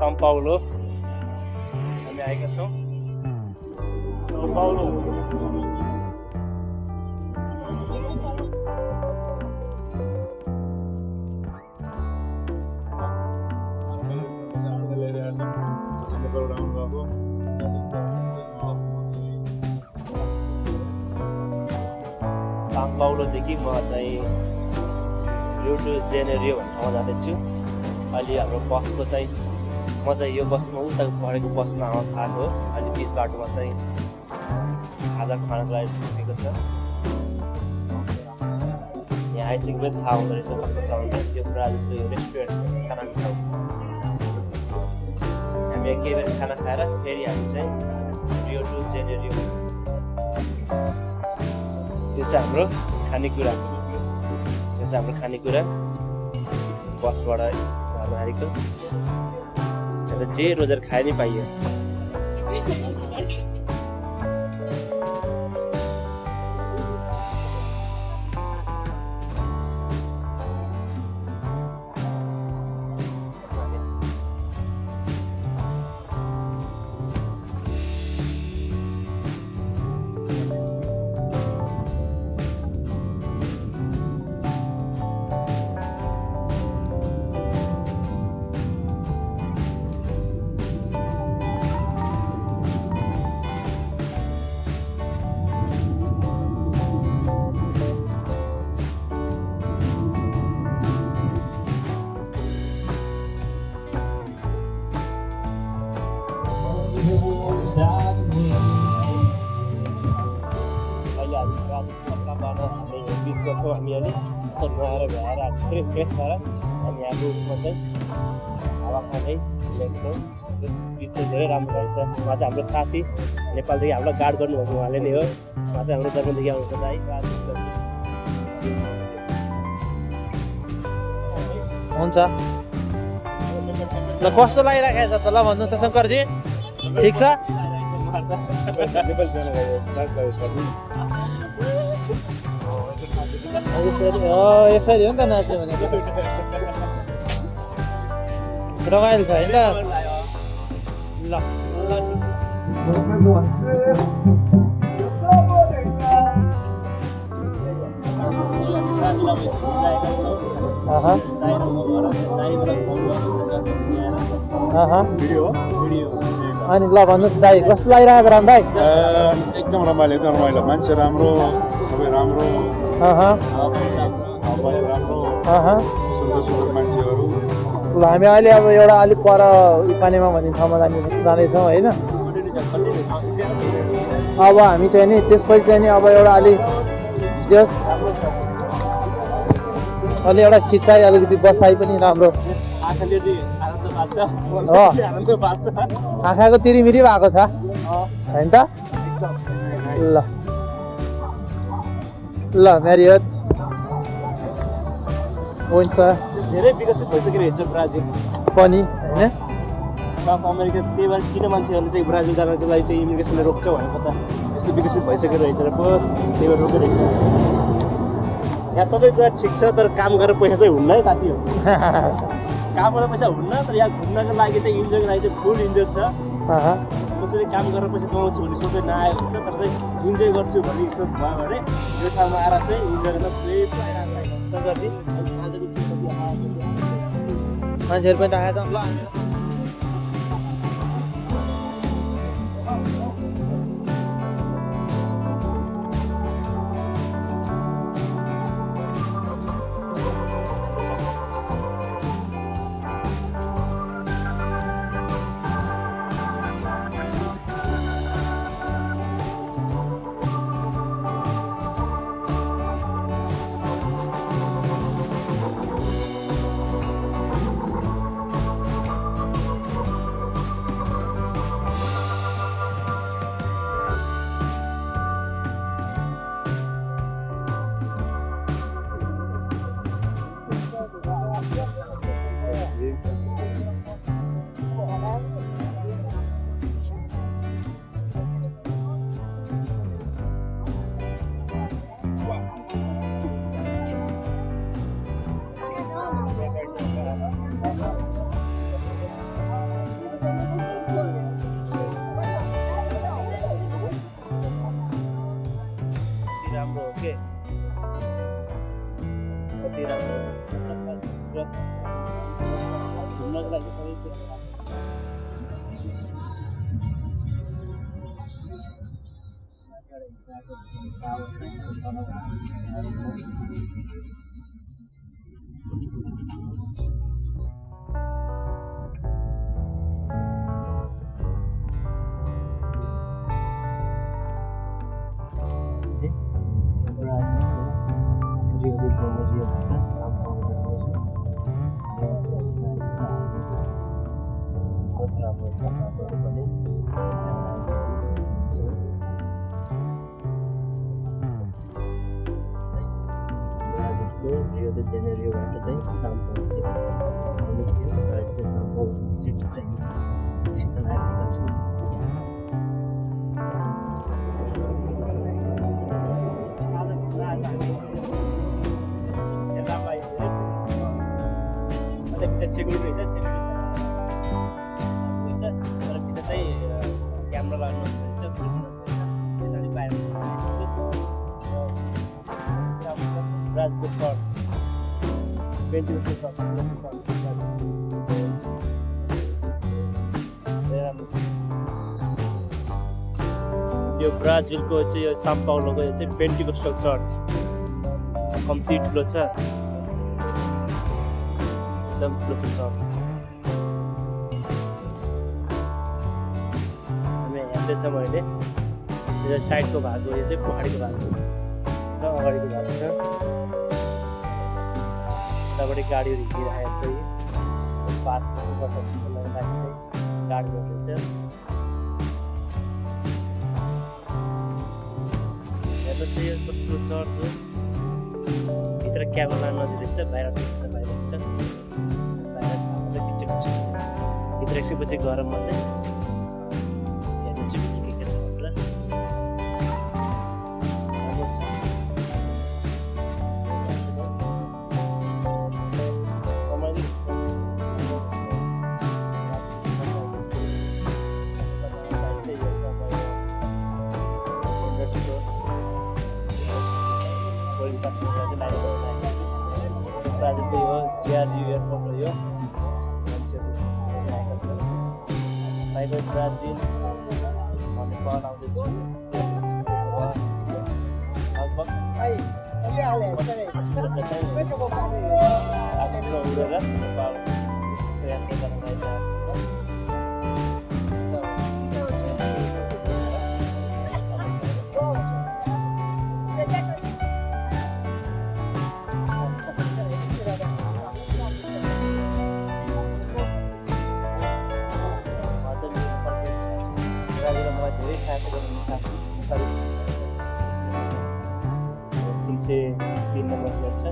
Sao Paulo हामी आएका छौँ Sao Paulo Sao Paulo देखि म चाहिँ Rio De Janeiro भन्ने ठाउँमा जाँदैछु अहिले हाम्रो बसको चाहिँ म चाहिँ यो बसमा उता परेको बसमा आएको अहिले बिच बाटोमा चाहिँ खाजा खानको लागि पुगेको छ यहाँ आइसकेपछि थाहा हुँदो रहेछ कस्तो छ भने यो ब्राजिलको यो रेस्टुरेन्ट खाना ठाउँ हामी केही बेर खाना खाएर फेरि हामी चाहिँ Rio De Janeiro यो चाहिँ हाम्रो खानेकुरा बसबाट आएको जे रोजेर खाए नि पाइयो हामी अलि नुहाएर भ्याएर फ्रेस भएर हामी यहाँ रुममा चाहिँ हावा खाँदै लेख्छौँ गीत चाहिँ धेरै राम्रो रहेछ उहाँ चाहिँ हाम्रो साथी नेपालदेखि हामीलाई गार्ड गर्नुभएको उहाँले नै हो उहाँ चाहिँ हाम्रो जर्मनदेखि आउनुहुन्छ है हुन्छ ल कस्तो लागिरहेको छ त ल भन्नु त शङ्करजी ठिक छ यसरी हो नि त नाच्यो भने रमाइलो छ होइन ल अनि ल भन्नुहोस् दाइ कस्तो लागिरहेको राम दाइ एकदम रमाइलो मान्छे राम्रो सबै राम्रो सुन्दर मान्छेहरू ल हामी अहिले अब एउटा अलिक पर पानीमा भन्ने ठाउँमा जाँदैछौँ होइन अब हामी चाहिँ नि त्यसपछि चाहिँ नि अब एउटा अलि जस अलि एउटा खिचाइ अलिकति बसाइ पनि राम्रो आँखाको तिरिमिरी भएको छ होइन त ल म्यारियट हुन्छ धेरै विकसित भइसकेको रहेछ ब्राजिल पनि होइन साउथ अमेरिका त्यही भएर किन मान्छेहरूले चाहिँ ब्राजिल जानको लागि चाहिँ इमिग्रेसनले रोक्छ भनेको त यस्तो विकसित भइसकेको रहेछ र पो त्यही भएर रोकेको रहेछ यहाँ सबै कुरा ठिक छ तर काम गरेर पैसा चाहिँ हुन्न है साथी हो काम गरेर पैसा हुन्न तर यहाँ घुम्नको लागि चाहिँ इन्जोयको लागि चाहिँ फुल इन्जोय छ कसरी काम गरेर पैसा कमाउँछु भन्ने सोचेर नआएको हुन्छ तर चाहिँ इन्जोय गर्छु भन्ने सोच भयो भने यो ठाउँमा आएर चाहिँ इन्जोय गर्न फ्रेस मान्छेहरू पनि आएर ल Rio de Janeiro Sao Paulo Rio de Janeiroबाट चाहिँ साउ पाउलोतिर आउने थियो र अहिले चाहिँ साउ पाउलो सिटी ट्रेन छिटो आइरहेको छ सेक्युरिटी हुन्छ सेक्युरिटी तर भित्र चाहिँ क्यामेरा लाग्नु हुन्छ बाहिर राजको चर्च यो ब्राजिलको चाहिँ यो साउ पाउलोको यो चाहिँ पेन्टिकोस्टल चर्च कम्ती ठुलो छ एकदम ठुलो छ चर्च हामी हेर्दैछौँ अहिले यो साइडको भाग हो यो चाहिँ पहाडीको भाग छ अगाडिको भाग छ उतापट्टि गाडीहरू हिँडिरहेको छ यो पार्क जस्तो गर्छ जस्तो लागि चाहिँ गाडीहरू रहेछ हेर्नु चाहिँ यो ठुलो चर्च हो भित्र क्यामेरा नदिँदैछ बाहिर बाहिर हुन्छ बाहिर खिचेको छ भित्र एकछिनपछि गएर म चाहिँ हेर्नु चाहिँ के छ भनेर ब्राजिलको यो जिआरडी एयरपोर्ट हो यो मान्छेहरू आएका छन् बाई बाई ब्राजिल भन्ने कल आउँदैछु लगभग आकाशमा उडेर नेपाल यात्रा गर्न गइरहेको धेरै सहायता गर्नु साथी 303 नम्बर प्लेट छ